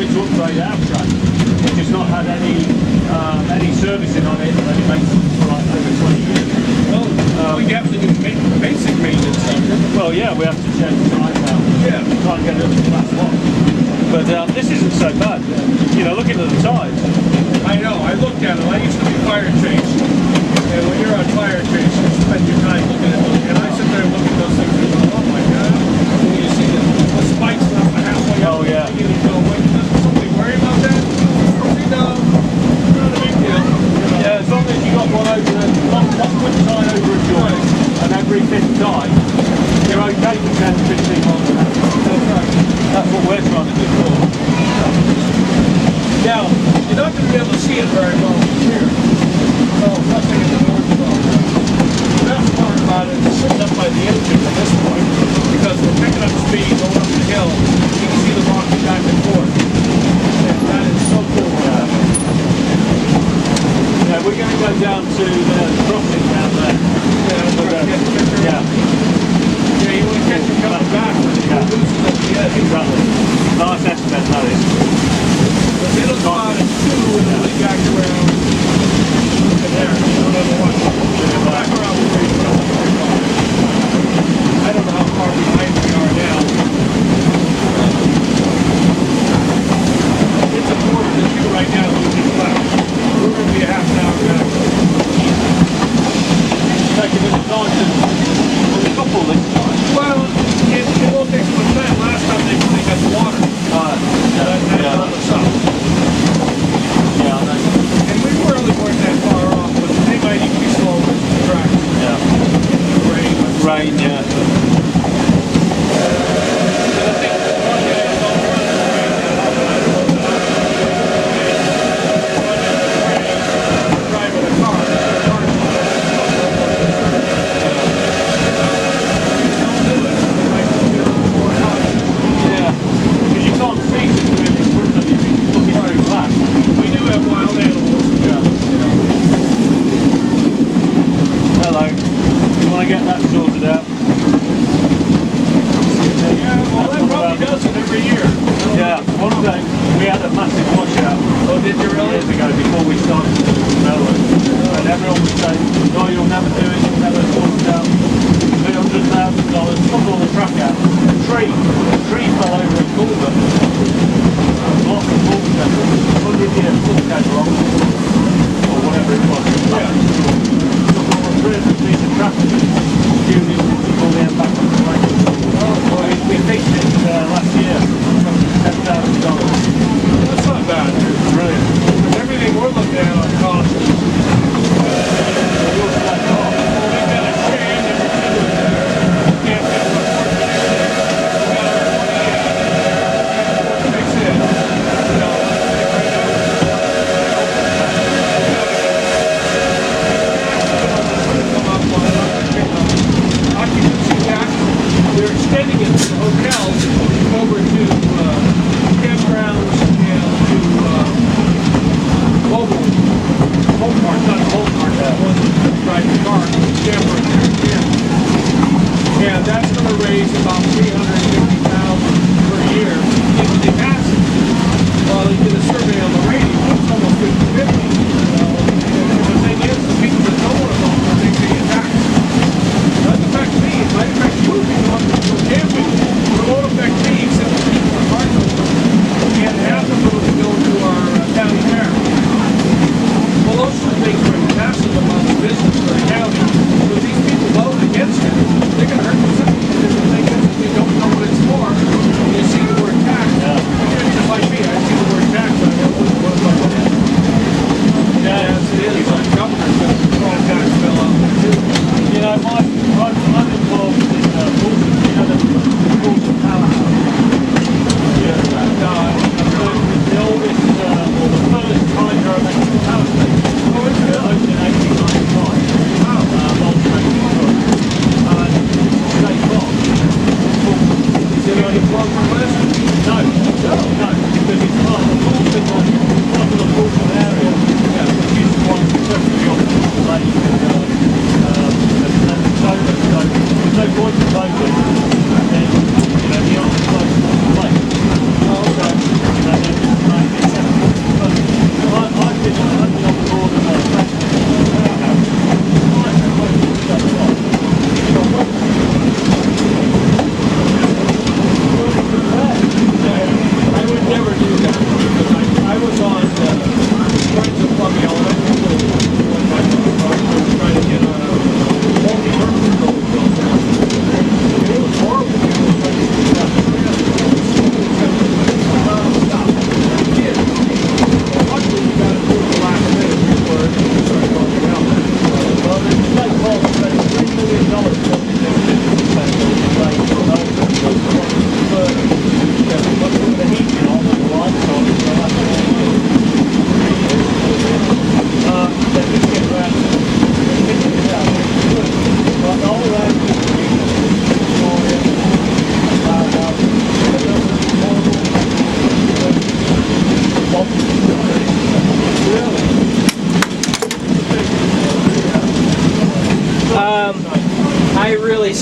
looking to upgrade our track, which has not had any servicing on it, and it makes it for like over 20 years. Well, we have to do basic maintenance on it. Well, yeah, we have to change the tyres out. Yeah. Try and get it up to class one. But this isn't so bad. You know, looking at the tyres. I know, I looked at it. I used to be fire change. And when you're on fire change, you spend your time looking at those. And I sit there and look at those things and go, oh my God. And you see the spikes up halfway up. Oh, yeah. And you go, wait, does somebody worry about that? No, not a big deal. Yeah, as long as you got one over one quick time over a joint, and every fifth time, you're okay for 10 to 15 miles an hour. That's right. That's what we're trying to do for. Now, you're not going to be able to see it very well from here. Oh, nothing in the north zone. The best part about it is sitting up by the engine at this point, because we're picking up speed, going up the hill, you can see the rocking back and forth. And that is so cool. Yeah, we're going to go down to the crossing down there. Yeah, you want to catch it coming back when it loses at the edge. Exactly. Nice estimate, that is. But it'll come out at 2 and it'll be back around there. Another one. Back around the bridge. I don't know how far behind we are now. It's important that you right now losing left. We're going to be a half an hour back.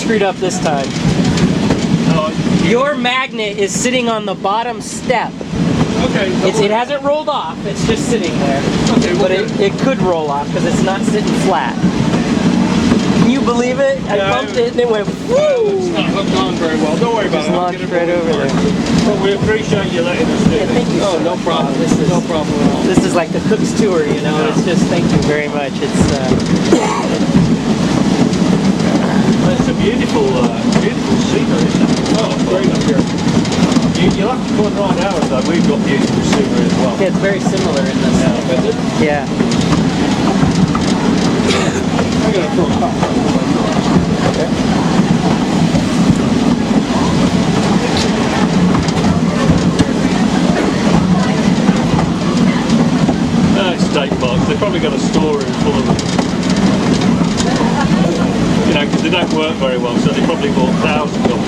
screwed up this time. Oh, Your magnet is sitting on the bottom step. Okay. It hasn't rolled off, it's just sitting there. Okay, But it could roll off because it's not sitting flat. Can you believe it? I Yeah, bumped it and it went It's woo! not hooked on very well. Don't worry about Just it. I'll launched get it right over apart. there. Well, we appreciate you letting us do Yeah, this. thank you. Oh, so no much. problem. This is No problem at all. This is like the cook's tour, you know. It's just thank you very much. It's Well, it's a beautiful, beautiful scenery, isn't it? Oh, it's great up here. You'll have to come right now, though. We've got beautiful scenery as well. yeah, it's very similar in this. Is it? Yeah. I'm gonna throw a couple. State parks. They've probably got a storeroom full of them. You know, because they don't work very well, so they probably bought thousands of them.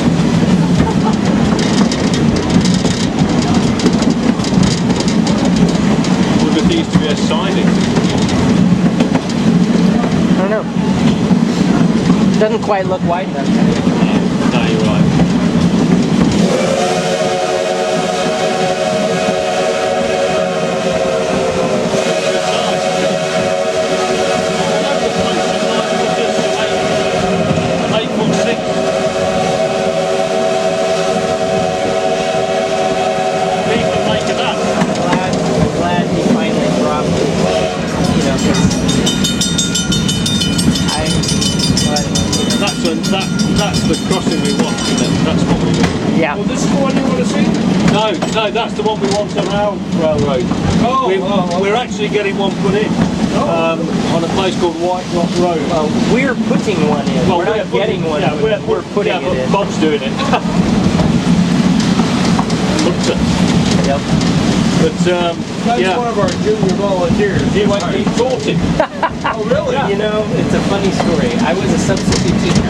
I wonder if there used to be a signing. I don't know. Doesn't quite look wide enough. No, you're right. Glad he finally dropped it. You know, 'cause That's the crossing we want, isn't it? That's what we want. yeah. Well, this is the one you want to see? No, that's the one we want on our railroad. Oh, We're actually getting one put in on a place called White Rock Road. Well, we're putting one in. Well, we're not getting one. Yeah, we're putting yeah, it but in. Bob's doing it. Yep. But That's yeah, one of our junior volunteers. he taught him. Oh, really? You know, it's a funny story. I was a substitute teacher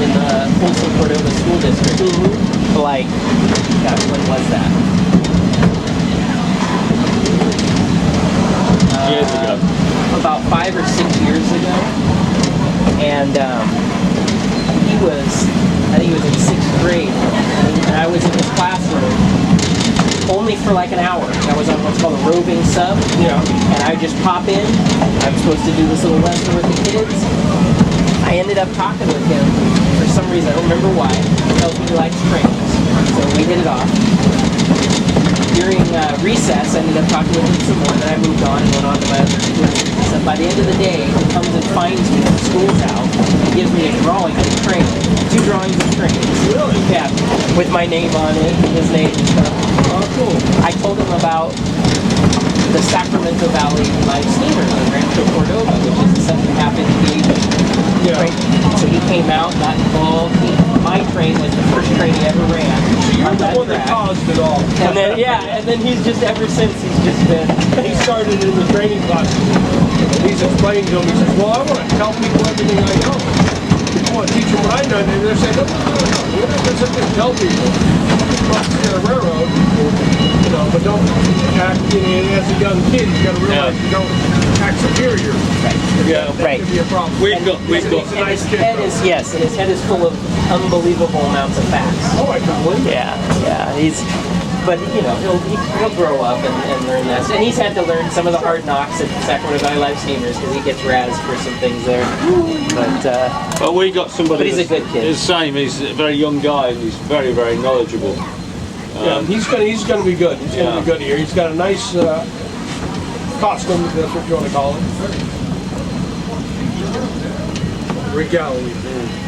in the Folsom Cordova School District. For like, gosh, when was that? Years ago. About 5 or 6 years ago. And I think he was in 6th grade. And I was in his classroom only for like an hour. I was on what's called a roving sub. Yeah. And I would just pop in. I'm supposed to do this little lesson with the kids. I ended up talking with him for some reason. I don't remember why. He tells me he likes trains. So we hit it off. During recess, I ended up talking with him some more. Then I moved on and went on to my other students. So by the end of the day, he comes and finds me when school's out and gives me a drawing of a train. 2 drawings of trains. Really? Yeah. With my name on it, and his name and stuff. Oh, cool. I told him about the Sacramento Valley live steamers in Rancho Cordova, which is a 7.5 inch gauge train. So he came out, got involved. My train was the first train he ever ran. You're on the that one that track. caused it all. And then and then he's just ever since he's just been. He started in the training class. He's explaining to them, he says, well, I want to tell people everything I know. I want to teach them what I know. And they're saying, no. You're not going to sit there and tell people. Well, you're a railroad, you know, but don't act, as a young kid, you got to realize you don't act superior. Yeah. That Right. could be a problem. We've got. And his head is and his head is full of unbelievable amounts of facts. Oh, I can't believe it. Yeah. But you know, he'll grow up and learn this. And he's had to learn some of the hard knocks at Sacramento Valley Live Steamers because he gets razzed for some things there. But Well, we got somebody. But he's a good kid. He's the same. He's a very young guy and he's very, very knowledgeable. Yeah, he's gonna be good. He's gonna be good here. He's got a nice costume, if that's what you want to call it. Regalia.